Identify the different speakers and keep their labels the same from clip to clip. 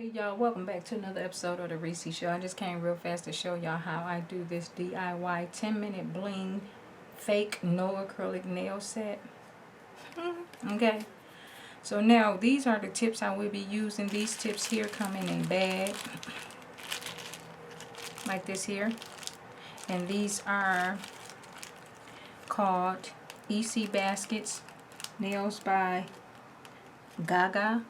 Speaker 1: Hey y'all, welcome back to another episode of the Reese Show. I just came real fast to show y'all how I do this DIY 10-minute bling fake no acrylic nail set. Okay, so now these are the tips I will be using. These tips here come in a bag like this here, and these are called EC Baskets Nails by Gaga.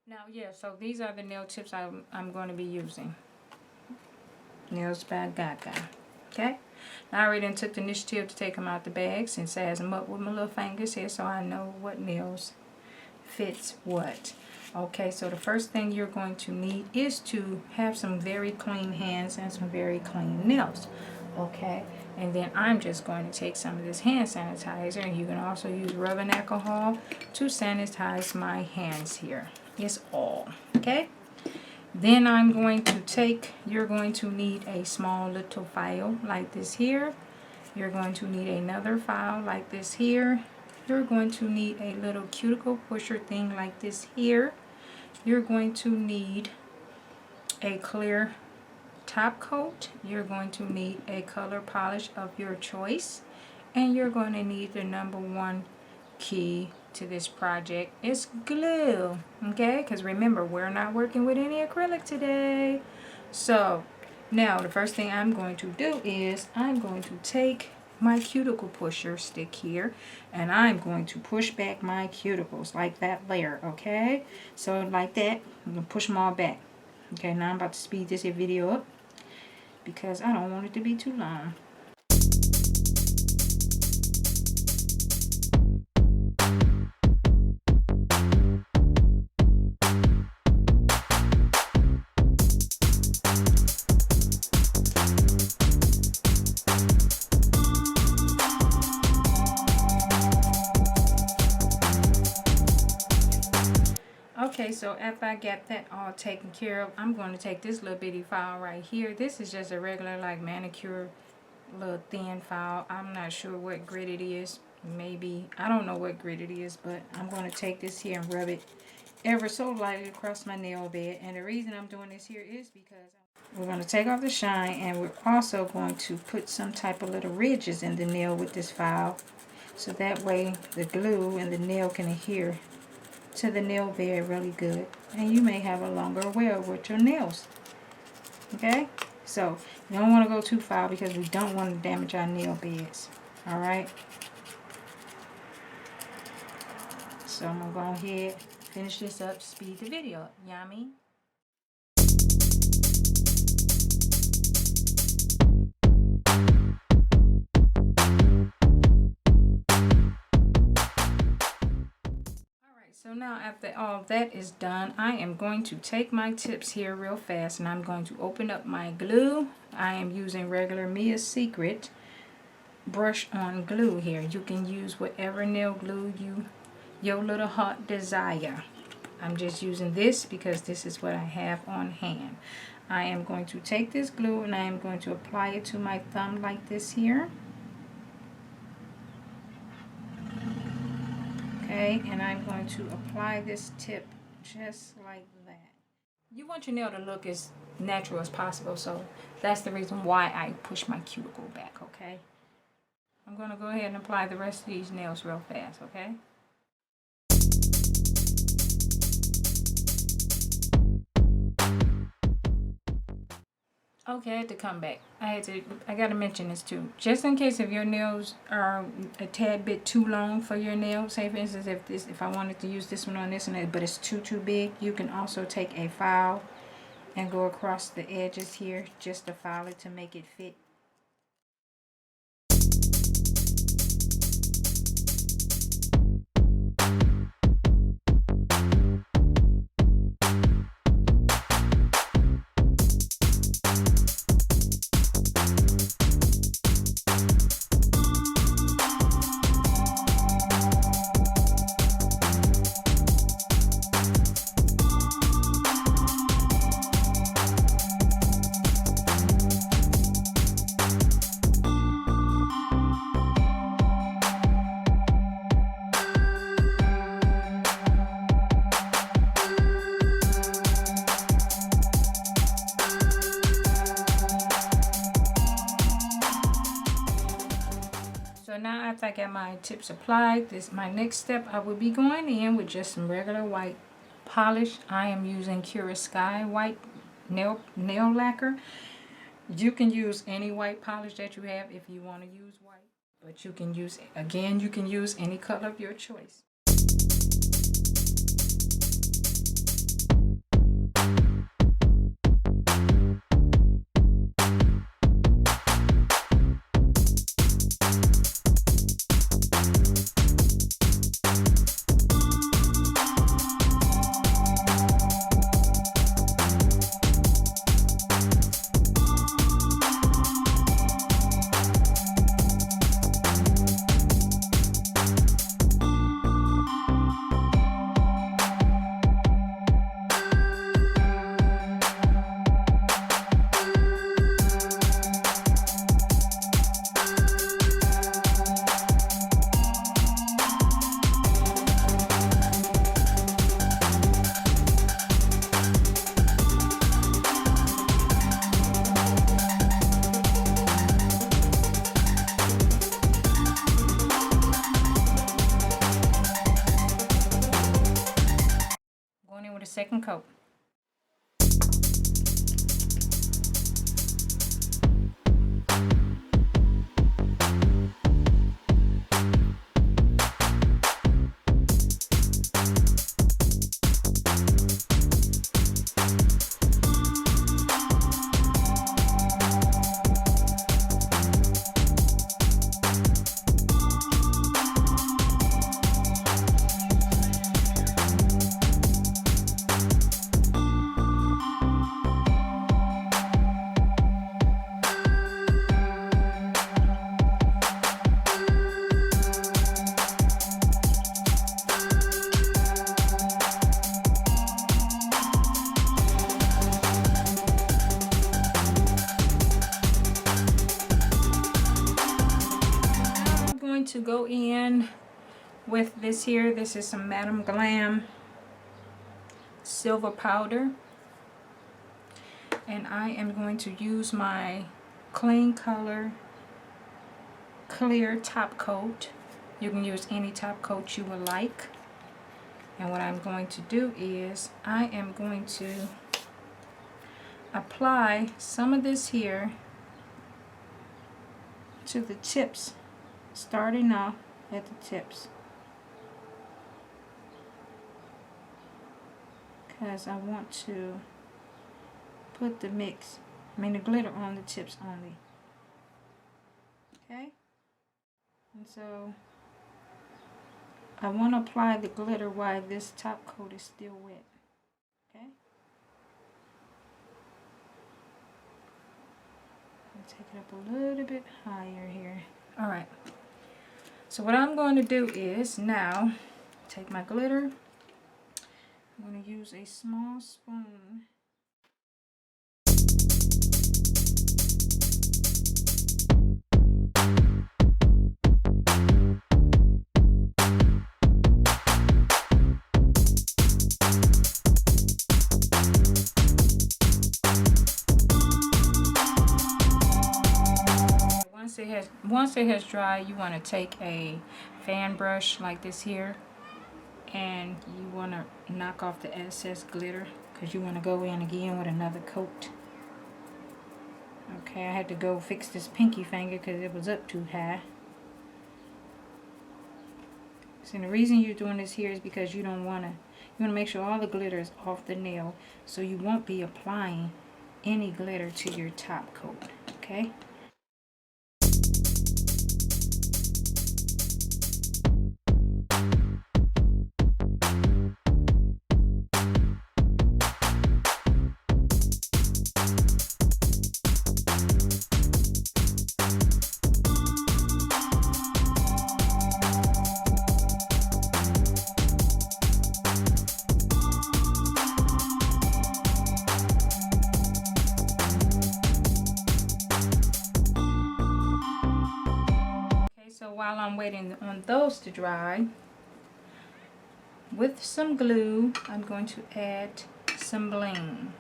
Speaker 1: Now, yeah, so these are the nail tips I'm going to be using. Nails by Gaga. Okay? Now, I already took the initiative to take them out the bag since I has them up with my little fingers here so I know what nails fits what. Okay, so the first thing you're going to need is to have some very clean hands and some very clean nails. Okay? And then I'm just going to take some of this hand sanitizer, and you can also use rubbing alcohol to sanitize my hands here. Is all. Okay, then I'm going to take, you're going to need a small little file like this here. You're going to need another file like this here. You're going to need a little cuticle pusher thing like this here. You're going to need a clear top coat. You're going to need a color polish of your choice, and you're going to need the #1 key to this project is glue. Okay, because remember, we're not working with any acrylic today. So now the first thing I'm going to do is I'm going to take my cuticle pusher stick here, and I'm going to push back my cuticles like that there. Okay, so like that, I'm going to push them all back. Okay, now I'm about to speed this video up because I don't want it to be too long. Okay, so after I get that all taken care of, I'm going to take this little bitty file right here. This is just a regular like manicure little thin file. I'm not sure what grit it is. Maybe, I don't know what grit it is, but I'm going to take this here and rub it ever so lightly across my nail bed. And the reason I'm doing this here is because we're going to take off the shine, and we're also going to put some type of little ridges in the nail with this file. So that way the glue and the nail can adhere to the nail bed really good, and you may have a longer wear with your nails. Okay, so you don't want to go too far because we don't want to damage our nail beds. All right, so I'm gonna go ahead, finish this up, speed the video up. You know what I mean? So now after all that is done, I am going to take my tips here real fast, and I'm going to open up my glue. I am using regular Mia's Secret brush on glue here. You can use whatever nail glue your little heart desire. I'm just using this because this is what I have on hand. I am going to take this glue and I am going to apply it to my thumb like this here. Okay, and I'm going to apply this tip just like that. You want your nail to look as natural as possible, so that's the reason why I push my cuticle back, okay? I'm going to go ahead and apply the rest of these nails real fast, okay? Okay, I had to come back. I gotta mention this too. Just in case if your nails are a tad bit too long for your nail, say for instance if I wanted to use this one on this one, but it's too big, you can also take a file and go across the edges here just to file it to make it fit. So now after I got my tips applied, this my next step. I will be going in with just some regular white polish. I am using Cura Sky white nail lacquer. You can use any white polish that you have if you want to use white, but you can use, again, you can use any color of your choice. Going in with a second coat. To go in with this here. This is some Madam Glam silver powder, and I am going to use my Clean Color clear top coat. You can use any top coat you would like, and what I'm going to do is I am going to apply some of this here to the tips, starting off at the tips, because I want to put the the glitter on the tips only. Okay, and so I want to apply the glitter while this top coat is still wet. Okay, I'll take it up a little bit higher here. All right. So what I'm going to do is now take my glitter. I'm going to use a small spoon. Once it has dried, you want to take a fan brush like this here, and you want to knock off the excess glitter, because you want to go in again with another coat. Okay, I had to go fix this pinky finger because it was up too high. So the reason you're doing this here is because you want to make sure all the glitter is off the nail, so you won't be applying any glitter to your top coat. Okay. While I'm waiting on those to dry, with some glue, I'm going to add some bling.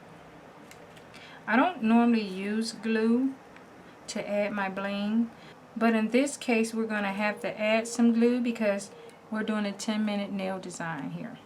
Speaker 1: I don't normally use glue to add my bling, But in this case, we're going to have to add some glue because we're doing a 10-minute nail design here.